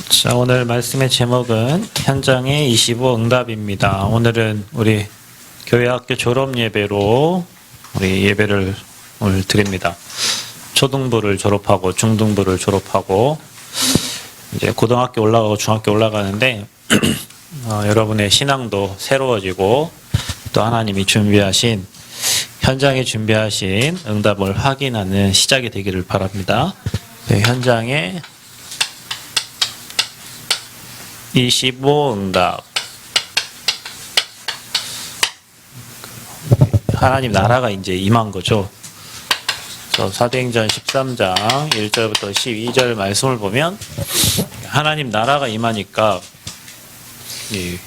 자, 오늘 말씀의 제목은 현장의 25 응답입니다. 오늘은 우리 교회학교 졸업 예배로 우리 예배를 오늘 드립니다. 초등부를 졸업하고 중등부를 졸업하고 이제 고등학교 올라가고 중학교 올라가는데 여러분의 신앙도 새로워지고 또 하나님이 준비하신 현장에 준비하신 응답을 확인하는 시작이 되기를 바랍니다. 네, 현장에 25 응답. 하나님 나라가 이제 임한 거죠. 사도행전 13장 1절부터 12절 말씀을 보면 하나님 나라가 임하니까 이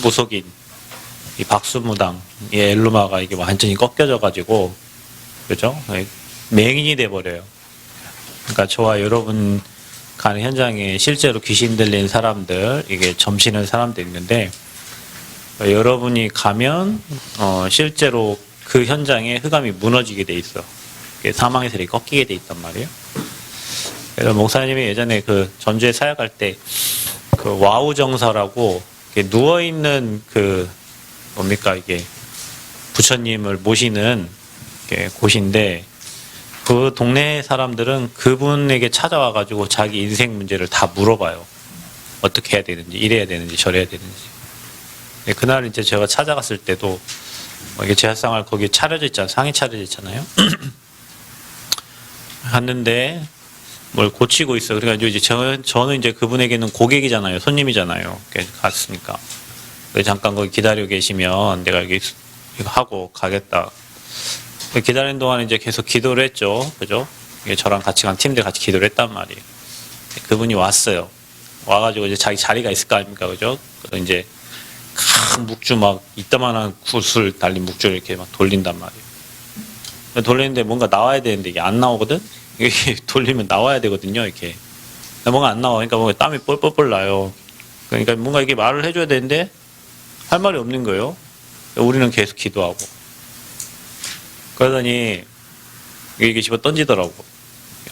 무속인 이 박수무당 이 엘루마가 이게 완전히 꺾여져 가지고 그죠? 맹인이 돼 버려요. 그러니까 저와 여러분 가는 현장에 실제로 귀신 들린 사람들, 이게 점치는 사람도 있는데, 여러분이 가면, 실제로 그 현장에 흑암이 무너지게 돼 있어. 사망의 세력이 꺾이게 돼 있단 말이에요. 그래서 목사님이 예전에 그 전주에 사역할 때, 그 와우정서라고, 누워있는 뭡니까, 이게, 부처님을 모시는 곳인데, 그 동네 사람들은 그분에게 찾아와가지고 자기 인생 문제를 다 물어봐요. 어떻게 해야 되는지, 이래야 되는지, 저래야 되는지. 그날 이제 제가 찾아갔을 때도, 이게 제사상을 거기에 차려져 있잖아요. 상이 차려져 있잖아요. 갔는데, 뭘 고치고 있어. 그러니까 이제 저는 이제 그분에게는 고객이잖아요. 손님이잖아요. 갔으니까. 잠깐 거기 기다리고 계시면 내가 이거 하고 가겠다. 기다리는 동안 이제 계속 기도를 했죠. 그죠? 저랑 같이 간 팀들 같이 기도를 했단 말이에요. 그분이 왔어요. 와가지고 이제 자기 자리가 있을 거 아닙니까? 그죠? 그래서 이제 큰 묵주 막 이따만한 굿을 달린 묵주를 이렇게 막 돌린단 말이에요. 돌리는데 뭔가 나와야 되는데 이게 안 나오거든? 이게 돌리면 나와야 되거든요. 이렇게. 뭔가 안 나와. 그러니까 뭔가 땀이 뻘뻘뻘 나요. 그러니까 뭔가 이게 말을 해줘야 되는데 할 말이 없는 거예요. 우리는 계속 기도하고. 그러더니 이게 집어 던지더라고.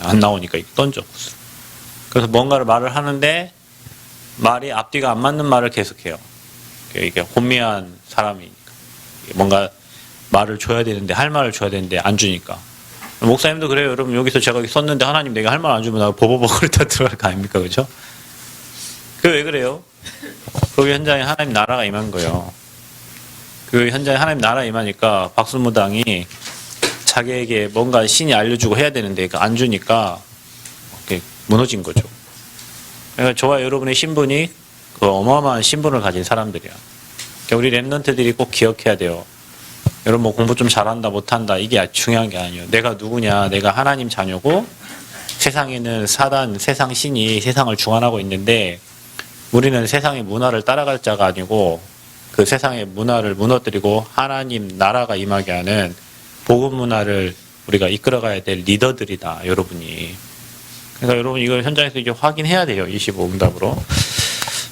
안 나오니까 이게 던져. 그래서 뭔가를 말을 하는데 말이 앞뒤가 안 맞는 말을 계속해요. 이게 혼미한 사람이니까. 뭔가 말을 줘야 되는데 할 말을 줘야 되는데 안 주니까. 목사님도 그래요. 여러분 여기서 제가 썼는데 하나님 내가 할 말 안 주면 나 버버버 그랬다 들어갈 거 아닙니까? 그죠? 그 왜 그래요? 거기 현장에 하나님 나라가 임한 거예요. 그 현장에 하나님 나라 임하니까 박수무당이 자기에게 뭔가 신이 알려주고 해야 되는데 안 주니까 무너진 거죠. 그러니까 저와 여러분의 신분이 그 어마어마한 신분을 가진 사람들이야. 그러니까 우리 랩런트들이 꼭 기억해야 돼요. 여러분 뭐 공부 좀 잘한다 못한다 이게 중요한 게 아니에요. 내가 누구냐, 내가 하나님 자녀고 세상에는 사단, 세상 신이 세상을 주관하고 있는데 우리는 세상의 문화를 따라갈 자가 아니고 그 세상의 문화를 무너뜨리고 하나님 나라가 임하게 하는 복음 문화를 우리가 이끌어가야 될 리더들이다, 여러분이. 그러니까 여러분 이걸 현장에서 이제 확인해야 돼요, 25 응답으로.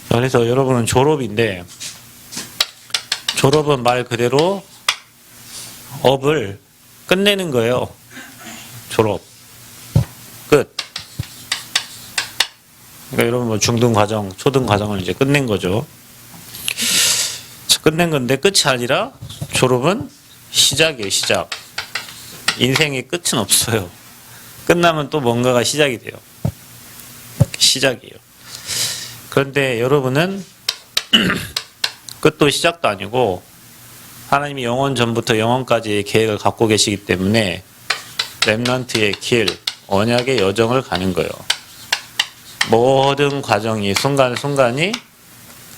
그래서 여러분은 졸업인데, 졸업은 말 그대로 업을 끝내는 거예요. 졸업. 끝. 그러니까 여러분 뭐 중등 과정, 초등 과정을 이제 끝낸 거죠. 끝낸 건데 끝이 아니라 졸업은 시작이에요, 시작. 인생의 끝은 없어요. 끝나면 또 뭔가가 시작이 돼요. 시작이에요. 그런데 여러분은 끝도 시작도 아니고 하나님이 영원 전부터 영원까지의 계획을 갖고 계시기 때문에 렘넌트의 길, 언약의 여정을 가는 거예요. 모든 과정이 순간순간이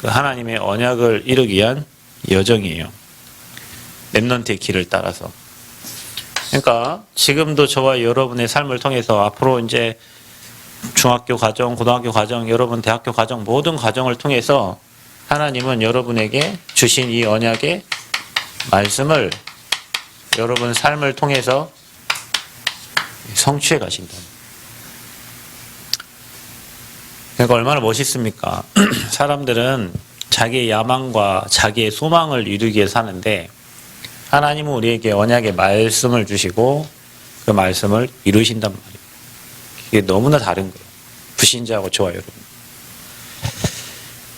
그 하나님의 언약을 이루기 위한 여정이에요. 렘넌트의 길을 따라서. 그러니까 지금도 저와 여러분의 삶을 통해서 앞으로 이제 중학교 과정, 고등학교 과정, 여러분 대학교 과정 모든 과정을 통해서 하나님은 여러분에게 주신 이 언약의 말씀을 여러분 삶을 통해서 성취해 가신다. 그러니까 얼마나 멋있습니까? 사람들은 자기의 야망과 자기의 소망을 이루기 위해 사는데 하나님은 우리에게 언약의 말씀을 주시고 그 말씀을 이루신단 말이에요. 이게 너무나 다른 거예요. 불신자하고 좋아요, 여러분.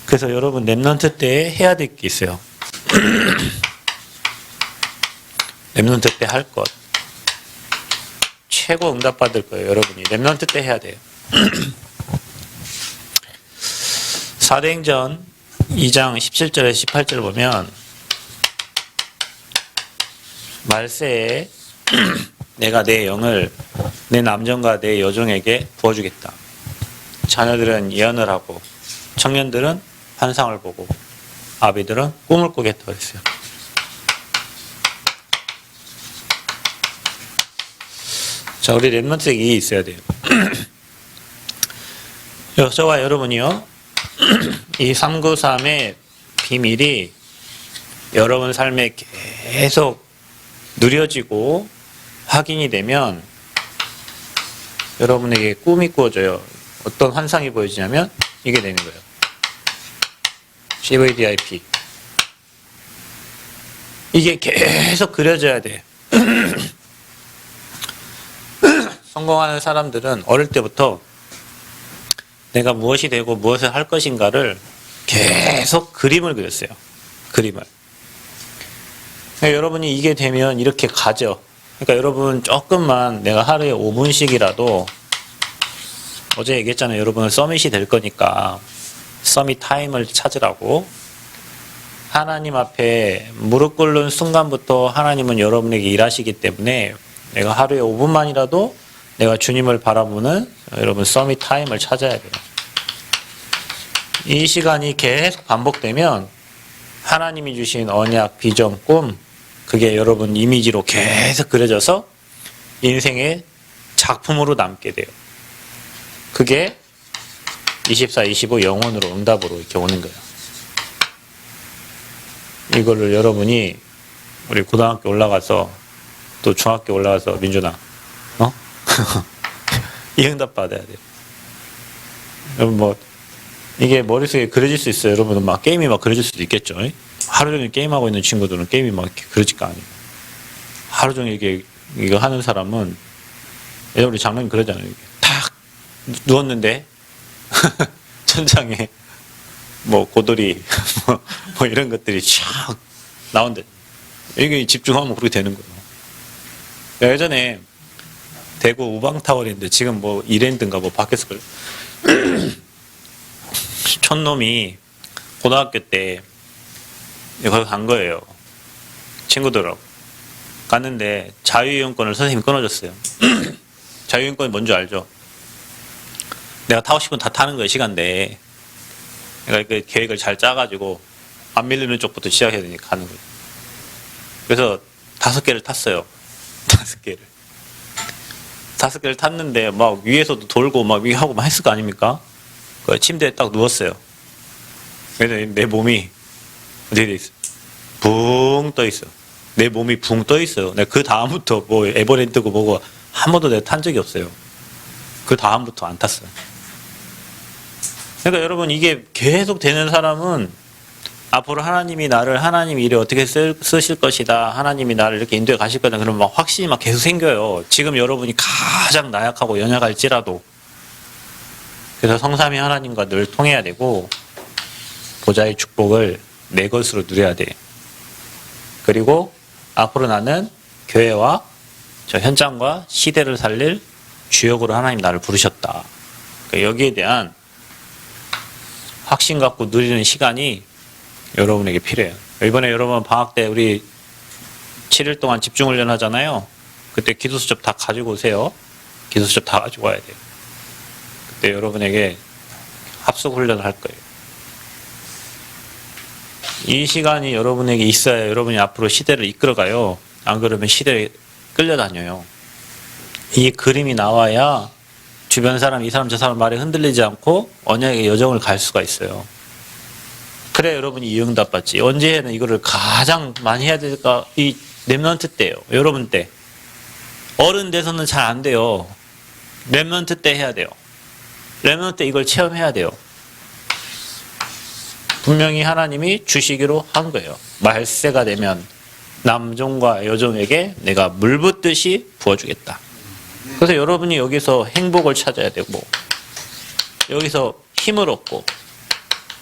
그래서 여러분 렘넌트 때 해야 될 게 있어요. 렘넌트 때 할 것. 최고 응답 받을 거예요, 여러분이. 렘넌트 때 해야 돼요. 사도행전 2장 17절에서 18절 보면 말세에 내가 내 영을 내 남종과 내 여종에게 부어주겠다. 자녀들은 예언을 하고 청년들은 환상을 보고 아비들은 꿈을 꾸겠다 그랬어요. 자, 우리 렘넌트에게 이게 있어야 돼요. 저와 여러분이요, 이 393의 비밀이 여러분 삶에 계속 누려지고 확인이 되면 여러분에게 꿈이 꾸어져요. 어떤 환상이 보여지냐면 이게 되는 거예요. CVDIP. 이게 계속 그려져야 돼. 성공하는 사람들은 어릴 때부터 내가 무엇이 되고 무엇을 할 것인가를 계속 그림을 그렸어요. 그림을. 그러니까 여러분이 이게 되면 이렇게 가죠. 그러니까 여러분 조금만 내가 하루에 5분씩이라도 어제 얘기했잖아요. 여러분은 서밋이 될 거니까 서밋 타임을 찾으라고. 하나님 앞에 무릎 꿇는 순간부터 하나님은 여러분에게 일하시기 때문에 내가 하루에 5분만이라도 내가 주님을 바라보는 여러분 서밋 타임을 찾아야 돼요. 이 시간이 계속 반복되면 하나님이 주신 언약, 비전, 꿈 그게 여러분 이미지로 계속 그려져서 인생의 작품으로 남게 돼요. 그게 24, 25 영혼으로 응답으로 이렇게 오는 거예요. 이거를 여러분이 우리 고등학교 올라가서 또 중학교 올라가서 민준아 이 응답 받아야 돼요. 여러분 뭐 이게 머릿속에 그려질 수 있어요. 여러분은 막 게임이 막 그려질 수도 있겠죠. 하루 종일 게임하고 있는 친구들은 게임이 막 이렇게 그려질까 아니에요. 하루 종일 이거 하는 사람은 예전에 우리 장로님 그러잖아요. 탁 누웠는데 천장에 뭐 고돌이 뭐 이런 것들이 쫙 나온대. 이게 집중하면 그렇게 되는 거예요. 예전에 대구 우방타월인데 지금 뭐 이랜드인가 뭐 밖에서 촌놈이 고등학교 때 거기 간 거예요. 친구들하고 갔는데 자유이용권을 선생님이 끊어줬어요. 자유이용권이 뭔지 알죠? 내가 타고 싶은 다 타는 거예요. 시간대. 그러니까 그 계획을 잘 짜가지고 안 밀리는 쪽부터 시작해야 되니까 가는 거예요. 그래서 5개를 탔어요. 5개를. 5개를 탔는데 막 위에서도 돌고 막 위하고 막 했을 거 아닙니까? 그 침대에 딱 누웠어요. 그래서 내 몸이 어떻게 돼 있어? 붕 떠 있어. 내 몸이 붕 떠 있어요. 내가 그 다음부터 뭐 에버랜드고 뭐고 한 번도 내가 탄 적이 없어요. 그 다음부터 안 탔어요. 그러니까 여러분 이게 계속 되는 사람은 앞으로 하나님이 나를 하나님 일에 어떻게 쓰실 것이다. 하나님이 나를 이렇게 인도해 가실 거다. 그러면 막 확신이 막 계속 생겨요. 지금 여러분이 가장 나약하고 연약할지라도. 그래서 성삼위 하나님과 늘 통해야 되고 보좌의 축복을 내 것으로 누려야 돼. 그리고 앞으로 나는 교회와 저 현장과 시대를 살릴 주역으로 하나님 나를 부르셨다. 그러니까 여기에 대한 확신 갖고 누리는 시간이 여러분에게 필요해요. 이번에 여러분 방학 때 우리 7일 동안 집중훈련 하잖아요. 그때 기도수첩 다 가지고 오세요. 기도수첩 다 가지고 와야 돼요. 그때 여러분에게 합숙훈련을 할 거예요. 이 시간이 여러분에게 있어야 여러분이 앞으로 시대를 이끌어가요. 안 그러면 시대에 끌려다녀요. 이 그림이 나와야 주변 사람, 이 사람, 저 사람 말에 흔들리지 않고 언약의 여정을 갈 수가 있어요. 그래 여러분이 이 응답 받지. 언제는 이거를 가장 많이 해야 될까? 이 렘넌트 때예요. 여러분 때. 어른 돼서는 잘 안 돼요. 렘넌트 때 해야 돼요. 렘넌트 때 이걸 체험해야 돼요. 분명히 하나님이 주시기로 한 거예요. 말세가 되면 남종과 여종에게 내가 물 붓듯이 부어주겠다. 그래서 여러분이 여기서 행복을 찾아야 되고 여기서 힘을 얻고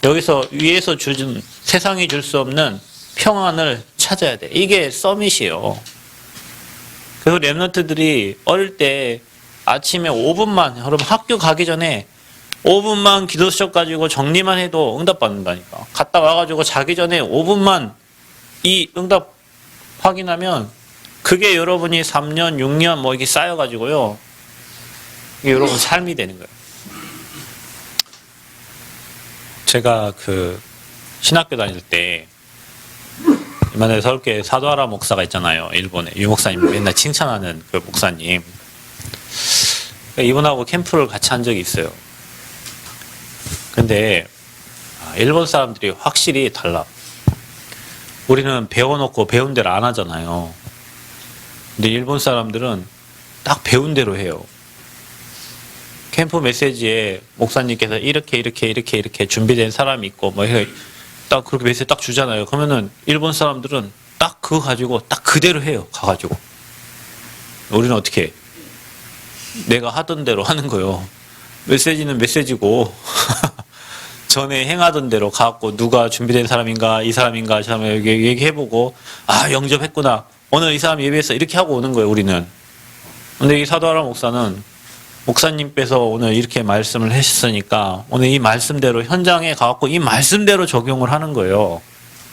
여기서 위에서 주는 세상이 줄 수 없는 평안을 찾아야 돼. 이게 서밋이에요. 그래서 랩런트들이 어릴 때 아침에 5분만, 여러분 학교 가기 전에 5분만 기도 시작 가지고 정리만 해도 응답 받는다니까. 갔다 와가지고 자기 전에 5분만 이 응답 확인하면 그게 여러분이 3년, 6년 뭐 이게 쌓여가지고요. 이게 여러분 삶이 되는 거예요. 제가 그 신학교 다닐 때 이번에 서울교회 사도하라 목사가 있잖아요. 일본에 유 목사님 맨날 칭찬하는 그 목사님. 이분하고 캠프를 같이 한 적이 있어요. 근데 일본 사람들이 확실히 달라. 우리는 배워놓고 배운 대로 안 하잖아요. 근데 일본 사람들은 딱 배운 대로 해요. 캠프 메시지에 목사님께서 이렇게 준비된 사람이 있고 뭐 딱 그렇게 메시지 딱 주잖아요. 그러면은 일본 사람들은 딱 그거 가지고 딱 그대로 해요. 가가지고. 우리는 어떻게 해? 내가 하던 대로 하는 거예요. 메시지는 메시지고 전에 행하던 대로 가갖고 누가 준비된 사람인가 이 사람인가 저 사람 얘기해보고 아 영접했구나. 오늘 이 사람 예배했어. 이렇게 하고 오는 거예요. 우리는. 근데 이 사도하라 목사는 목사님께서 오늘 이렇게 말씀을 하셨으니까 오늘 이 말씀대로 현장에 가갖고 이 말씀대로 적용을 하는 거예요.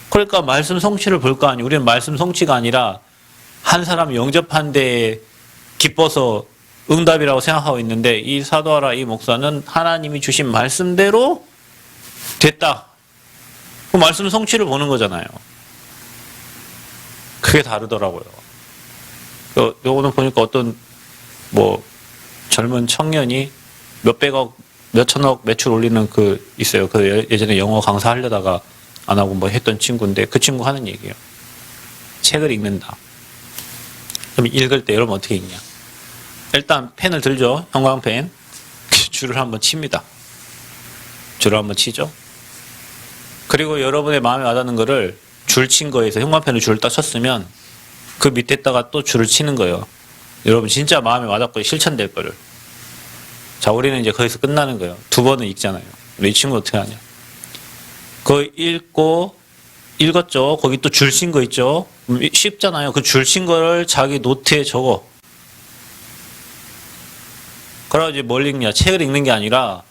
그러니까 말씀 성취를 볼 거 아니에요. 우리는 말씀 성취가 아니라 한 사람 영접한 데에 기뻐서 응답이라고 생각하고 있는데 이 사도하라 이 목사는 하나님이 주신 말씀대로 됐다. 그 말씀 성취를 보는 거잖아요. 그게 다르더라고요. 요거는 보니까 어떤 뭐 젊은 청년이 몇백억, 몇천억 매출 올리는 그 있어요. 그 예전에 영어 강사 하려다가 안 하고 뭐 했던 친구인데 그 친구 하는 얘기예요. 책을 읽는다. 그럼 읽을 때 여러분 어떻게 읽냐? 일단 펜을 들죠. 형광펜. 줄을 한번 칩니다. 줄을 한번 치죠. 그리고 여러분의 마음에 와닿는 거를 줄 친 거에서 형광펜으로 줄을 딱 쳤으면 그 밑에다가 또 줄을 치는 거예요. 여러분 진짜 마음에 와닿고 실천될 거를. 자, 우리는 이제 거기서 끝나는 거예요. 2번은 읽잖아요. 우리 이 친구 어떻게 하냐. 그거 읽었죠. 거기 또 줄 친 거 있죠. 쉽잖아요. 그 줄 친 거를 자기 노트에 적어. 그러고 이제 뭘 읽냐. 책을 읽는 게 아니라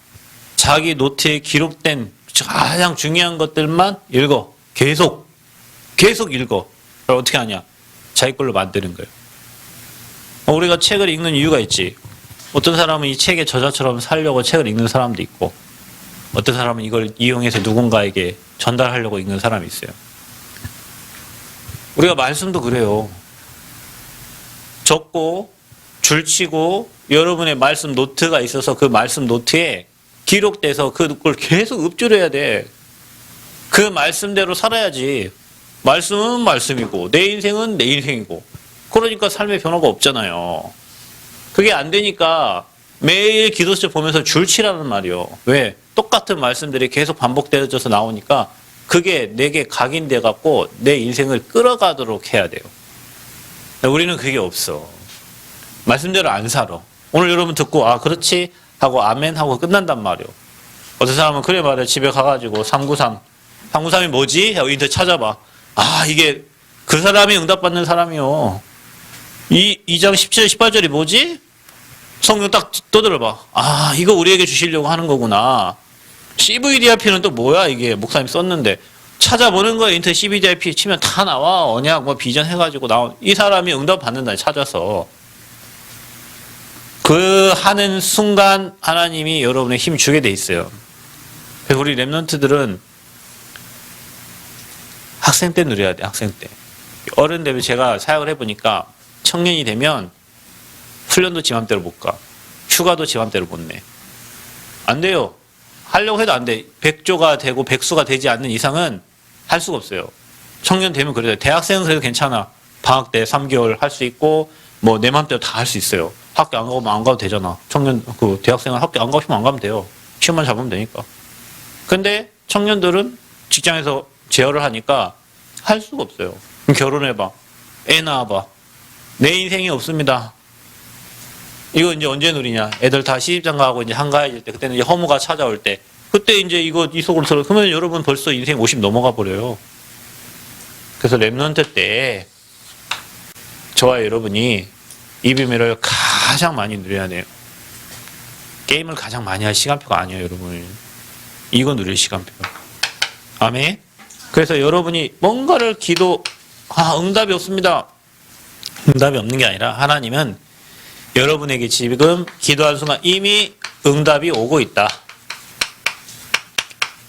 자기 노트에 기록된 가장 중요한 것들만 읽어. 계속 읽어. 그럼 어떻게 하냐. 자기 걸로 만드는 거예요. 우리가 책을 읽는 이유가 있지. 어떤 사람은 이 책의 저자처럼 살려고 책을 읽는 사람도 있고 어떤 사람은 이걸 이용해서 누군가에게 전달하려고 읽는 사람이 있어요. 우리가 말씀도 그래요. 적고 줄치고 여러분의 말씀 노트가 있어서 그 말씀 노트에 기록돼서 그걸 계속 읊조려야 돼. 그 말씀대로 살아야지. 말씀은 말씀이고 내 인생은 내 인생이고 그러니까 삶의 변화가 없잖아요. 그게 안 되니까 매일 기도서 보면서 줄치라는 말이요. 왜? 똑같은 말씀들이 계속 반복되어져서 나오니까 그게 내게 각인돼 갖고 내 인생을 끌어가도록 해야 돼요. 우리는 그게 없어. 말씀대로 안 살아. 오늘 여러분 듣고 아 그렇지 하고 아멘 하고 끝난단 말이요. 어떤 사람은 그래 말이야. 집에 가가지고 393이 뭐지? 하고 인터넷 찾아봐. 아 이게 그 사람이 응답받는 사람이요. 2장 17절 18절이 뭐지? 성경 딱 떠들어봐. 아 이거 우리에게 주시려고 하는 거구나. CVDIP는 또 뭐야 이게 목사님 썼는데 찾아보는 거야. 인터넷 CVDIP 치면 다 나와. 언약 뭐 비전 해가지고 나온 이 사람이 응답 받는다 찾아서 그 하는 순간 하나님이 여러분의 힘 주게 돼 있어요. 그래서 우리 랩런트들은 학생 때 누려야 돼. 학생 때 어른 되면 제가 사역을 해보니까 청년이 되면 훈련도 지 맘대로 못 가. 휴가도 지 맘대로 못 내. 안 돼요. 하려고 해도 안 돼. 백조가 되고 백수가 되지 않는 이상은 할 수가 없어요. 청년 되면 그래요. 대학생은 그래도 괜찮아. 방학 때 3개월 할 수 있고 뭐 내 맘대로 다 할 수 있어요. 학교 안 가면 안 가도 되잖아. 청년 그 대학생은 학교 안 가고 싶으면 안 가면 돼요. 시험만 잡으면 되니까. 근데 청년들은 직장에서 제어를 하니까 할 수가 없어요. 그럼 결혼해봐. 애 낳아봐. 내 인생이 없습니다. 이거 이제 언제 누리냐? 애들 다 시집장 가고 이제 한가해질 때, 그때는 이제 허무가 찾아올 때, 그때 이제 이거 이 속으로 들어. 그러면 여러분 벌써 인생 50 넘어가 버려요. 그래서 랩넌트 때 저와 여러분이 이 비밀을 가장 많이 누려야 돼요. 게임을 가장 많이 할 시간표가 아니에요, 여러분. 이거 누릴 시간표. 아멘. 그래서 여러분이 뭔가를 응답이 없습니다. 응답이 없는 게 아니라 하나님은 여러분에게 지금 기도한 순간 이미 응답이 오고 있다.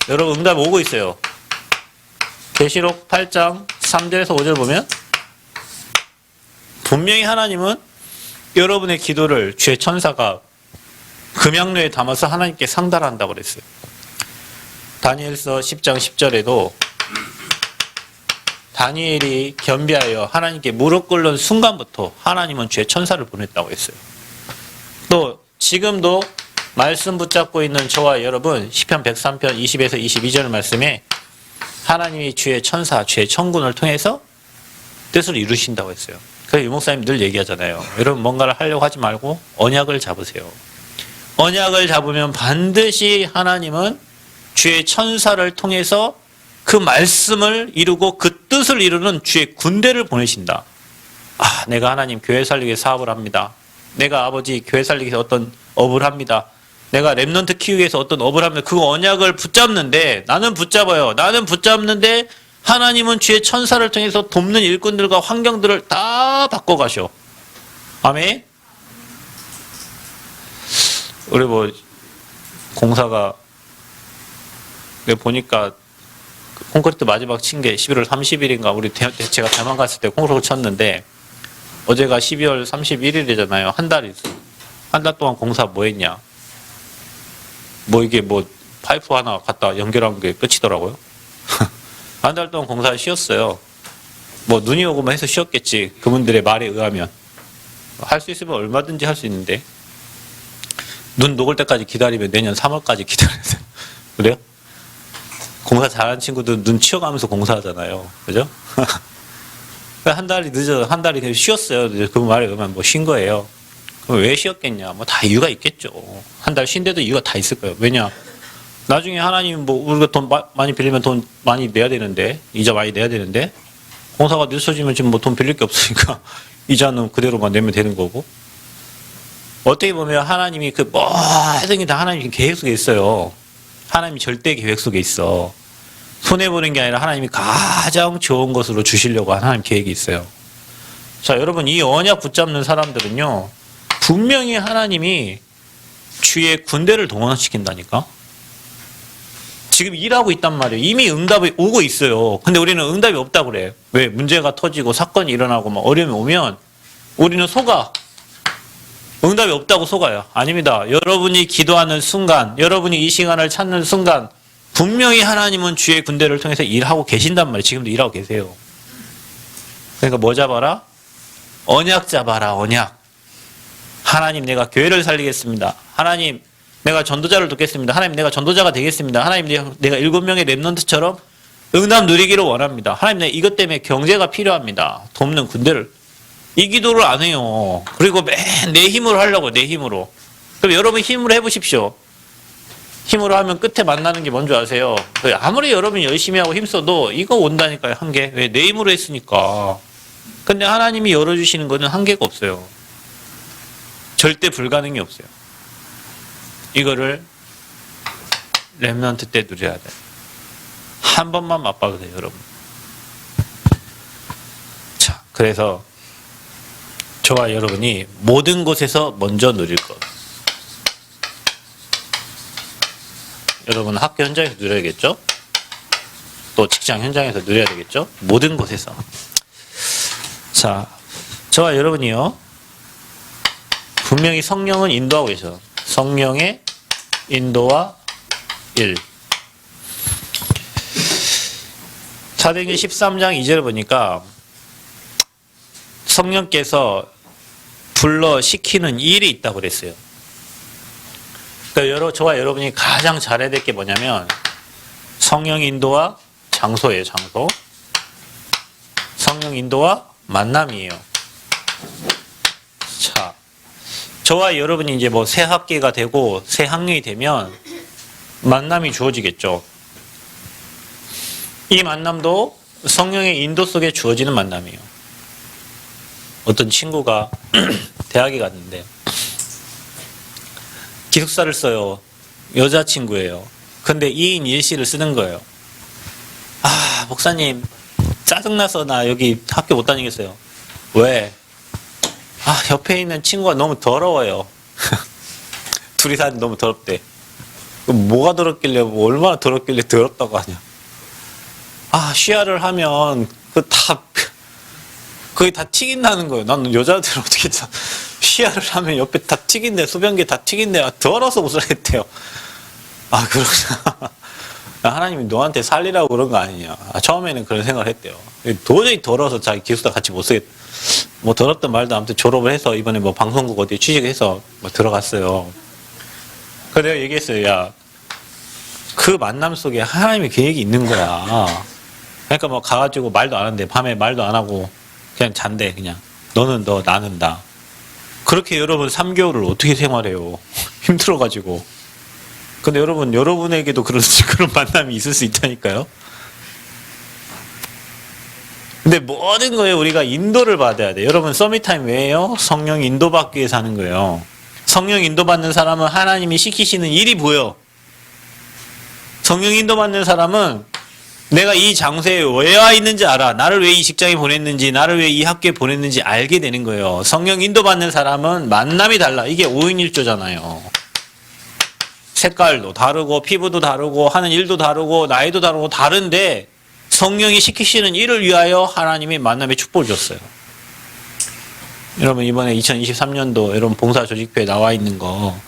여러분 응답이 오고 있어요. 계시록 8장 3절에서 5절 보면 분명히 하나님은 여러분의 기도를 주의 천사가 금양로에 담아서 하나님께 상달한다고 그랬어요. 다니엘서 10장 10절에도 다니엘이 겸비하여 하나님께 무릎 꿇는 순간부터 하나님은 주의 천사를 보냈다고 했어요. 또 지금도 말씀 붙잡고 있는 저와 여러분 시편 103편 20에서 22절 말씀에 하나님이 주의 천사, 주의 천군을 통해서 뜻을 이루신다고 했어요. 그래서 유 목사님 늘 얘기하잖아요. 여러분 뭔가를 하려고 하지 말고 언약을 잡으세요. 언약을 잡으면 반드시 하나님은 주의 천사를 통해서 그 말씀을 이루고 그 뜻을 이루는 주의 군대를 보내신다. 내가 하나님 교회 살리기 위해 사업을 합니다. 내가 아버지 교회 살리기 위해서 어떤 업을 합니다. 내가 랩넌트 키우기 위해서 어떤 업을 합니다. 그 언약을 붙잡는데 나는 붙잡아요. 나는 붙잡는데 하나님은 주의 천사를 통해서 돕는 일꾼들과 환경들을 다 바꿔가셔. 아멘. 우리 공사가 내가 보니까 콘크리트 마지막 친 게 11월 30일인가 우리 제가 대만 갔을 때 콘크리트 쳤는데 어제가 12월 31일이잖아요. 한 달 있어. 한 달 동안 공사 뭐 했냐? 이게 파이프 하나 갖다 연결한 게 끝이더라고요. 한 달 동안 공사를 쉬었어요. 눈이 오고만 해서 쉬었겠지. 그분들의 말에 의하면. 할 수 있으면 얼마든지 할 수 있는데. 눈 녹을 때까지 기다리면 내년 3월까지 기다려야 돼요. 그래요? 공사 잘하는 친구들 눈 치워가면서 공사하잖아요. 그죠? 한 달이 한 달이 그냥 쉬었어요. 그 말에 의하면 쉰 거예요. 그럼 왜 쉬었겠냐? 다 이유가 있겠죠. 한 달 쉰데도 이유가 다 있을 거예요. 왜냐? 나중에 하나님 우리가 돈 많이 빌리면 돈 많이 내야 되는데, 이자 많이 내야 되는데, 공사가 늦어지면 지금 돈 빌릴 게 없으니까, 이자는 그대로만 내면 되는 거고. 어떻게 보면 하나님이 그 모든 게 다 하나님 계획 속에 있어요. 하나님이 절대 계획 속에 있어. 손해보는 게 아니라 하나님이 가장 좋은 것으로 주시려고 하나님 계획이 있어요. 자, 여러분, 이 언약 붙잡는 사람들은요, 분명히 하나님이 주의 군대를 동원시킨다니까? 지금 일하고 있단 말이에요. 이미 응답이 오고 있어요. 근데 우리는 응답이 없다고 그래. 왜? 문제가 터지고 사건이 일어나고 어려움이 오면 우리는 속아. 응답이 없다고 속아요. 아닙니다. 여러분이 기도하는 순간, 여러분이 이 시간을 찾는 순간 분명히 하나님은 주의 군대를 통해서 일하고 계신단 말이에요. 지금도 일하고 계세요. 그러니까 뭐 잡아라? 언약 잡아라. 언약. 하나님 내가 교회를 살리겠습니다. 하나님 내가 전도자를 돕겠습니다. 하나님 내가 전도자가 되겠습니다. 하나님 내가 7명의 랩넌트처럼 응답 누리기를 원합니다. 하나님 내가 이것 때문에 경제가 필요합니다. 돕는 군대를. 이 기도를 안 해요. 그리고 맨 내 힘으로 하려고, 내 힘으로. 그럼 여러분 힘으로 해보십시오. 힘으로 하면 끝에 만나는 게 뭔지 아세요? 아무리 여러분이 열심히 하고 힘써도 이거 온다니까요, 한계. 왜? 내 힘으로 했으니까. 근데 하나님이 열어주시는 거는 한계가 없어요. 절대 불가능이 없어요. 이거를 랩넌트 때 누려야 돼요. 한 번만 맛봐도 돼요, 여러분. 자, 그래서 저와 여러분이 모든 곳에서 먼저 누릴 것. 여러분 학교 현장에서 누려야겠죠? 또 직장 현장에서 누려야 되겠죠? 모든 곳에서. 자, 저와 여러분이요. 분명히 성령은 인도하고 계셔. 성령의 인도와 일. 사도행전 13장 2절을 보니까 성령께서 불러 시키는 일이 있다고 그랬어요. 그러니까 저와 여러분이 가장 잘해야 될 게 뭐냐면 성령 인도와 장소예요. 장소. 성령 인도와 만남이에요. 자, 저와 여러분이 이제 뭐 새 학기가 되고 새 학년이 되면 만남이 주어지겠죠. 이 만남도 성령의 인도 속에 주어지는 만남이에요. 어떤 친구가 대학에 갔는데 기숙사를 써요. 여자친구예요. 근데 2인 1실을 쓰는 거예요. 아, 목사님 짜증나서 나 여기 학교 못 다니겠어요. 왜? 아, 옆에 있는 친구가 너무 더러워요. 둘이 사는 너무 더럽대. 뭐가 더럽길래, 뭐 얼마나 더럽길래 더럽다고 하냐. 아, 쉬야를 하면 그게 다 튀긴다는 거예요. 난 여자들 어떻게 다 쉬야를 하면 옆에 다 튀긴대, 소변기 다 튀긴대. 아, 더러워서 못 살겠대요. 아, 그러구나. 하나님이 너한테 살리라고 그런 거 아니냐. 아, 처음에는 그런 생각을 했대요. 도저히 더러워서 자기 기숙사 같이 못 쓰겠다. 뭐 더럽든 말든 아무튼 졸업을 해서 이번에 뭐 방송국 어디에 취직해서 뭐 들어갔어요. 그래서 내가 얘기했어요. 야, 그 만남 속에 하나님의 계획이 있는 거야. 그러니까 뭐 가가지고 말도 안 한대. 밤에 말도 안 하고 그냥 잔대. 그냥 너는 너 나는 나. 그렇게 여러분 3개월을 어떻게 생활해요. 힘들어가지고. 근데 여러분, 여러분에게도 그런 만남이 있을 수 있다니까요. 근데 모든 거에 우리가 인도를 받아야 돼. 여러분, 서밋타임 왜예요? 성령 인도받기 위해서 하는 거예요. 성령 인도받는 사람은 하나님이 시키시는 일이 보여. 성령 인도받는 사람은 내가 이 장소에 왜 와 있는지 알아. 나를 왜 이 직장에 보냈는지, 나를 왜 이 학교에 보냈는지 알게 되는 거예요. 성령 인도받는 사람은 만남이 달라. 이게 5인일조잖아요. 색깔도 다르고 피부도 다르고 하는 일도 다르고 나이도 다르고 다른데 성령이 시키시는 일을 위하여 하나님이 만남의 축복을 줬어요. 여러분 이번에 2023년도 여러분 봉사조직표에 나와 있는 거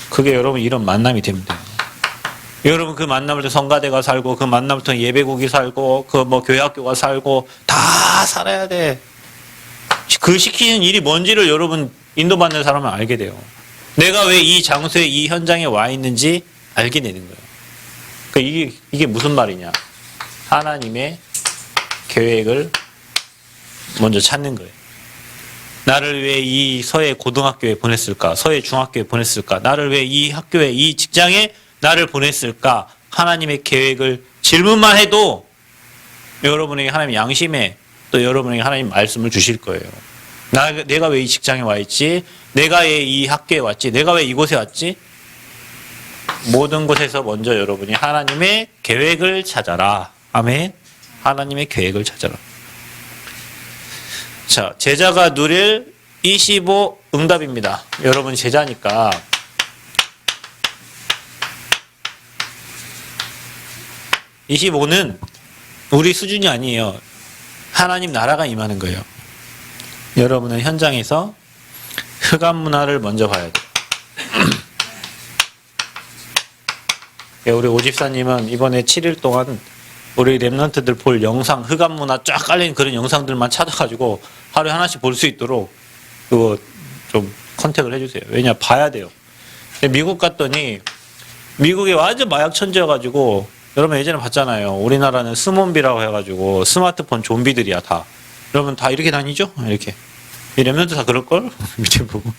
그게 여러분 이런 만남이 됩니다. 여러분 그 만남을 통해 성가대가 살고 그 만남을 통해 예배국이 살고 그 뭐 교회학교가 살고 다 살아야 돼. 그 시키는 일이 뭔지를 여러분 인도받는 사람은 알게 돼요. 내가 왜 이 장소에 이 현장에 와 있는지 알게 되는 거예요. 그러니까 이게 무슨 말이냐. 하나님의 계획을 먼저 찾는 거예요. 나를 왜 이 서해 고등학교에 보냈을까? 서해 중학교에 보냈을까? 나를 왜 이 학교에 이 직장에 나를 보냈을까? 하나님의 계획을 질문만 해도 여러분에게 하나님 양심에 또 여러분에게 하나님 말씀을 주실 거예요. 내가 왜 이 직장에 와 있지? 내가 왜 이 학교에 왔지? 내가 왜 이곳에 왔지? 모든 곳에서 먼저 여러분이 하나님의 계획을 찾아라. 아멘. 하나님의 계획을 찾아라. 자, 제자가 누릴 25 응답입니다. 여러분 제자니까 (25는) 우리 수준이 아니에요. 하나님 나라가 임하는 거예요. 여러분은 현장에서 흑암 문화를 먼저 봐야 돼요. 우리 오집사님은 이번에 7일 동안 우리 랩런트들 볼 영상, 흑암 문화 쫙 깔린 그런 영상들만 찾아가지고 하루에 하나씩 볼 수 있도록 그거 좀 컨택을 해주세요. 왜냐, 봐야 돼요. 미국 갔더니 미국에 완전 마약 천지여가지고 여러분 예전에 봤잖아요. 우리나라는 스몬비라고 해가지고 스마트폰 좀비들이야 다. 여러분 다 이렇게 다니죠? 이렇게. 이 랩런트 다 그럴걸? 밑에 보고.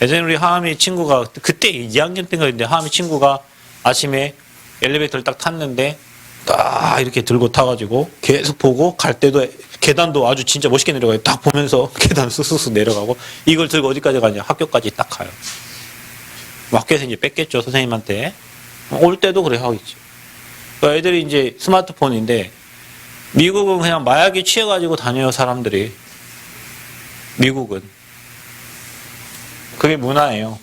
예전에 우리 하암이 친구가 그때 2학년 때인가 했는데 하암이 친구가 아침에 엘리베이터를 딱 탔는데 딱 이렇게 들고 타가지고 계속 보고 갈 때도 계단도 아주 진짜 멋있게 내려가요. 딱 보면서 계단 쑥쑥쑥 내려가고 이걸 들고 어디까지 가냐? 학교까지 딱 가요. 학교에서 이제 뺏겠죠. 선생님한테. 올 때도 그래 하겠지. 그러니까 애들이 이제 스마트폰인데 미국은 그냥 마약에 취해가지고 다녀요. 사람들이. 미국은. 그게 문화예요.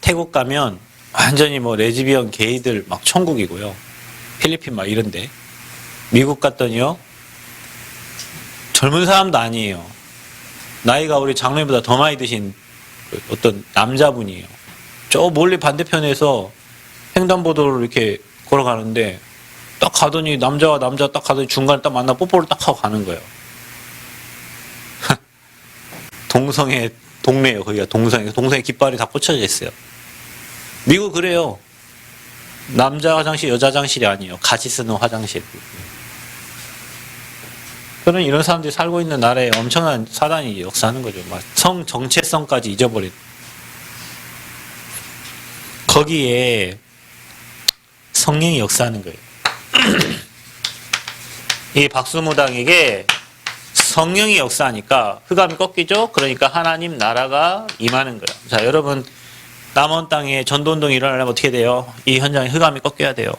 태국 가면 완전히 뭐 레즈비언 게이들 막 천국이고요. 필리핀 막 이런데. 미국 갔더니요. 젊은 사람도 아니에요. 나이가 우리 장로님보다 더 많이 드신 어떤 남자분이에요. 저 멀리 반대편에서 횡단보도를 이렇게 걸어가는데 딱 가더니 남자와 남자 딱 가더니 중간에 딱 만나 뽀뽀를 딱 하고 가는 거예요. 동성애 동네예요. 거기가 동성애 깃발이 다 꽂혀져 있어요. 미국 그래요. 남자 화장실, 여자 화장실이 아니에요. 같이 쓰는 화장실. 그런 이런 사람들이 살고 있는 나라에 엄청난 사단이 역사하는 거죠. 막 성 정체성까지 잊어버린. 거기에 성령이 역사하는 거예요. 이 박수무당에게 성령이 역사하니까 흑암이 꺾이죠. 그러니까 하나님 나라가 임하는 거예요. 자, 여러분 남원 땅에 전도운동이 일어나려면 어떻게 돼요? 이 현장에 흑암이 꺾여야 돼요.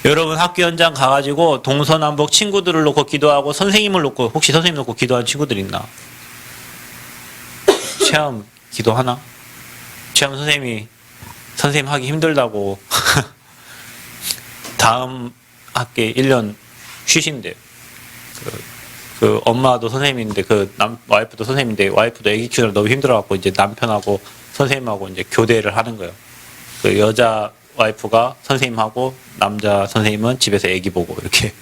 여러분 학교 현장 가가지고 동서남북 친구들을 놓고 기도하고 선생님을 놓고, 혹시 선생님 놓고 기도하는 친구들 있나? 체험 기도하나? 체험 선생님 하기 힘들다고 다음 학기 1년 쉬신대요. 그 엄마도 선생님인데 와이프도 선생님인데 와이프도 애기 키우느라 너무 힘들어갖고 이제 남편하고 선생님하고 이제 교대를 하는 거예요. 그 여자 와이프가 선생님하고 남자 선생님은 집에서 애기 보고 이렇게.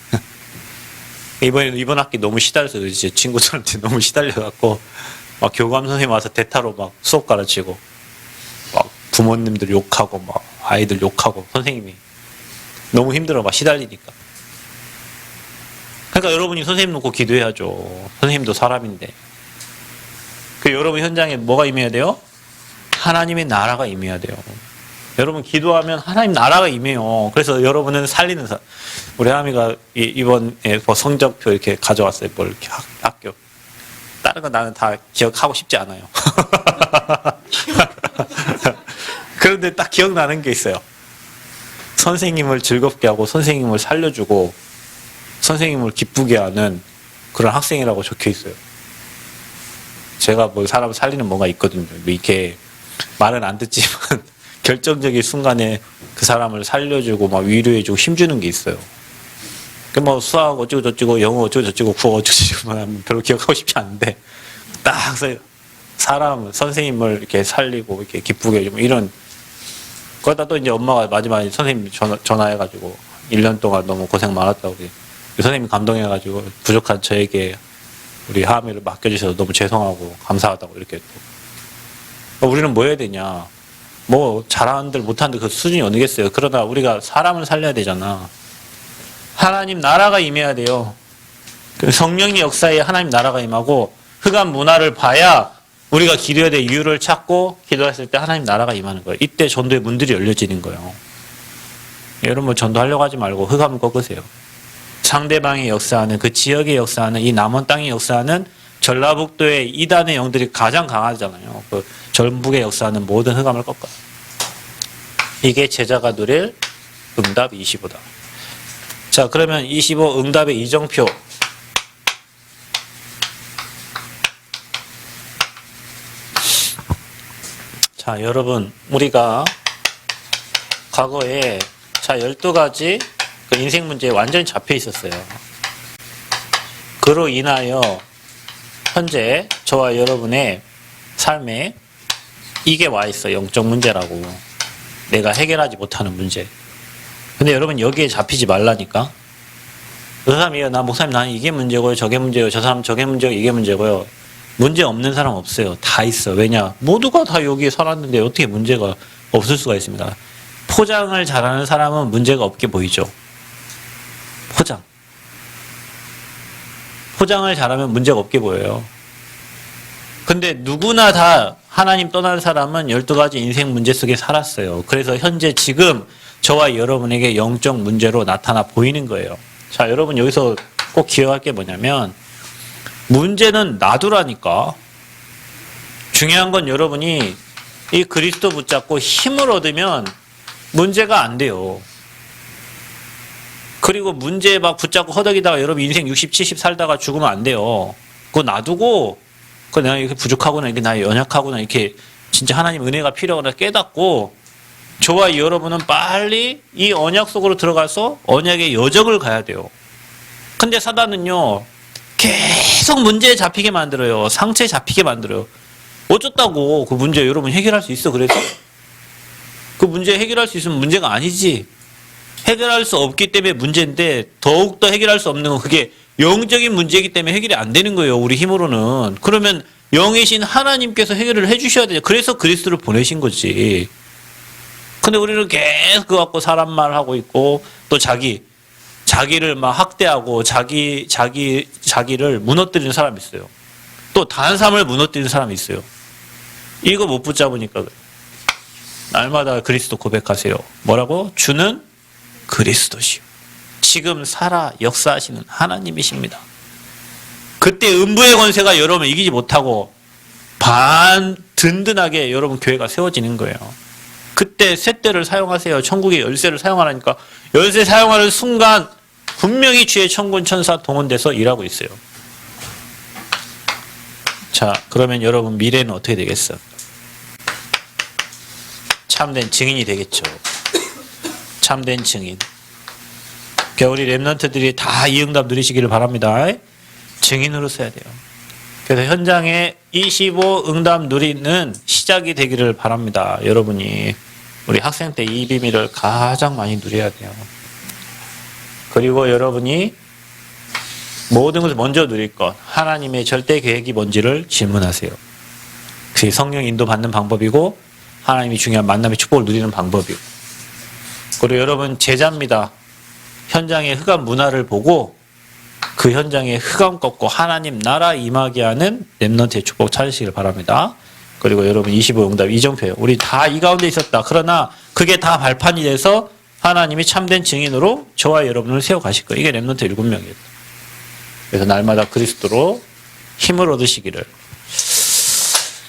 이번 학기 너무 시달려서 이제 친구들한테 너무 시달려갖고 막 교감 선생님 와서 대타로 막 수업 가르치고 막 부모님들 욕하고 막 아이들 욕하고 선생님이 너무 힘들어 막 시달리니까. 그러니까 여러분이 선생님 놓고 기도해야죠. 선생님도 사람인데. 그 여러분 현장에 뭐가 임해야 돼요? 하나님의 나라가 임해야 돼요. 여러분 기도하면 하나님 나라가 임해요. 그래서 여러분은 살리는 사람. 우리 하미가 이번에 뭐 성적표 이렇게 가져왔어요. 뭐 이렇게 학교. 다른 건 나는 다 기억하고 싶지 않아요. 그런데 딱 기억나는 게 있어요. 선생님을 즐겁게 하고 선생님을 살려주고 선생님을 기쁘게 하는 그런 학생이라고 적혀 있어요. 제가 뭐 사람을 살리는 뭐가 있거든요. 뭐 이렇게 말은 안 듣지만 결정적인 순간에 그 사람을 살려주고 막 위로해주고 힘주는 게 있어요. 그 뭐 수학 어쩌고 저쩌고 영어 어쩌고 저쩌고 국어 어쩌고 저쩌고 별로 기억하고 싶지 않은데 딱 사람 선생님을 이렇게 살리고 이렇게 기쁘게 해주고 이런. 그러다 또 이제 엄마가 마지막에 선생님 전화해가지고 1년 동안 너무 고생 많았다고 선생님이 감동해가지고 부족한 저에게 우리 하미를 맡겨주셔서 너무 죄송하고 감사하다고 이렇게 또. 우리는 뭐 해야 되냐? 뭐 잘하는들 못하는들 그 수준이 어디겠어요? 그러다 우리가 사람을 살려야 되잖아. 하나님 나라가 임해야 돼요. 성령의 역사에 하나님 나라가 임하고 흑암 문화를 봐야 우리가 기도해야 될 이유를 찾고 기도했을 때 하나님 나라가 임하는 거예요. 이때 전도의 문들이 열려지는 거예요. 여러분 뭐 전도하려고 하지 말고 흑암을 꺾으세요. 상대방의 역사하는 그 지역의 역사하는 이 남원 땅의 역사하는 전라북도의 이단의 영들이 가장 강하잖아요. 그 전북의 역사하는 모든 흑암을 꺾어요. 이게 제자가 누릴 응답 25다. 자, 그러면 25 응답의 이정표. 자, 여러분 우리가 과거에 12가지 그 인생 문제에 완전히 잡혀 있었어요. 그로 인하여 현재 저와 여러분의 삶에 이게 와 있어. 영적 문제라고. 내가 해결하지 못하는 문제. 근데 여러분 여기에 잡히지 말라니까. 그 사람이에요. 나 목사님 나는 이게 문제고요. 저게 문제고요. 저 사람 저게 문제고 이게 문제고요. 문제 없는 사람 없어요. 다 있어. 왜냐? 모두가 다 여기에 살았는데 어떻게 문제가 없을 수가 있습니다. 포장을 잘하는 사람은 문제가 없게 보이죠. 포장을 잘하면 문제가 없게 보여요. 근데 누구나 다 하나님 떠난 사람은 12가지 인생 문제 속에 살았어요. 그래서 현재 지금 저와 여러분에게 영적 문제로 나타나 보이는 거예요. 자, 여러분 여기서 꼭 기억할 게 뭐냐면 문제는 놔두라니까. 중요한 건 여러분이 이 그리스도 붙잡고 힘을 얻으면 문제가 안 돼요. 그리고 문제에 막 붙잡고 허덕이다가 여러분 인생 60, 70 살다가 죽으면 안 돼요. 그거 놔두고 내가 이렇게 부족하구나, 이렇게 나 연약하구나, 이렇게 진짜 하나님 은혜가 필요하구나 깨닫고 저와 여러분은 빨리 이 언약 속으로 들어가서 언약의 여정을 가야 돼요. 근데 사단은요 계속 문제에 잡히게 만들어요. 상처에 잡히게 만들어요. 어쩌다고 그 문제 여러분 해결할 수 있어? 그래서 그 문제 해결할 수 있으면 문제가 아니지. 해결할 수 없기 때문에 문제인데 더욱더 해결할 수 없는 건 그게 영적인 문제이기 때문에 해결이 안 되는 거예요. 우리 힘으로는. 그러면 영이신 하나님께서 해결을 해주셔야 돼요. 그래서 그리스도를 보내신 거지. 근데 우리는 계속 그거 갖고 사람 말하고 있고 또 자기 자기를 막 학대하고 자기를 무너뜨리는 사람이 있어요. 또 다른 사람을 무너뜨리는 사람이 있어요. 이거 못 붙잡으니까 그래요. 날마다 그리스도 고백하세요. 뭐라고? 주는 그리스도시요. 지금 살아 역사하시는 하나님이십니다. 그때 음부의 권세가 여러분을 이기지 못하고 든든하게 여러분 교회가 세워지는 거예요. 그때 쇳대를 사용하세요. 천국의 열쇠를 사용하라니까 열쇠 사용하는 순간 분명히 주의 천군 천사 동원돼서 일하고 있어요. 자, 그러면 여러분 미래는 어떻게 되겠어? 참된 증인이 되겠죠. 참된 증인. 우리 렘넌트들이 다 이 응답 누리시기를 바랍니다. 증인으로 써야 돼요. 그래서 현장에 25 응답 누리는 시작이 되기를 바랍니다. 여러분이 우리 학생 때 이 비밀을 가장 많이 누려야 돼요. 그리고 여러분이 모든 것을 먼저 누릴 것, 하나님의 절대 계획이 뭔지를 질문하세요. 그게 성령 인도 받는 방법이고 하나님이 중요한 만남의 축복을 누리는 방법이고, 그리고 여러분 제자입니다. 현장의 흑암 문화를 보고 그 현장에 흑암 꺾고 하나님 나라 임하게 하는 렘넌트의 축복 찾으시길 바랍니다. 그리고 여러분 25 응답 이정표예요. 우리 다 이 가운데 있었다. 그러나 그게 다 발판이 돼서 하나님이 참된 증인으로 저와 여러분을 세워가실 거예요. 이게 렘넌트 7명이에요. 그래서 날마다 그리스도로 힘을 얻으시기를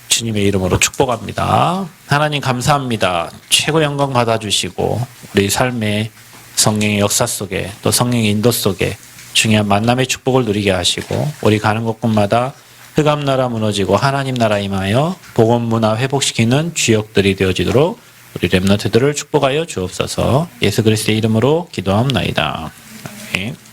주님의 이름으로 축복합니다. 하나님 감사합니다. 최고 영광 받아주시고 우리 삶의 성령의 역사 속에 또 성령의 인도 속에 중요한 만남의 축복을 누리게 하시고 우리 가는 곳곳마다 흑암 나라 무너지고 하나님 나라 임하여 복음 문화 회복시키는 주역들이 되어지도록 우리 렘넌트들을 축복하여 주옵소서. 예수 그리스도의 이름으로 기도합나이다. 아멘.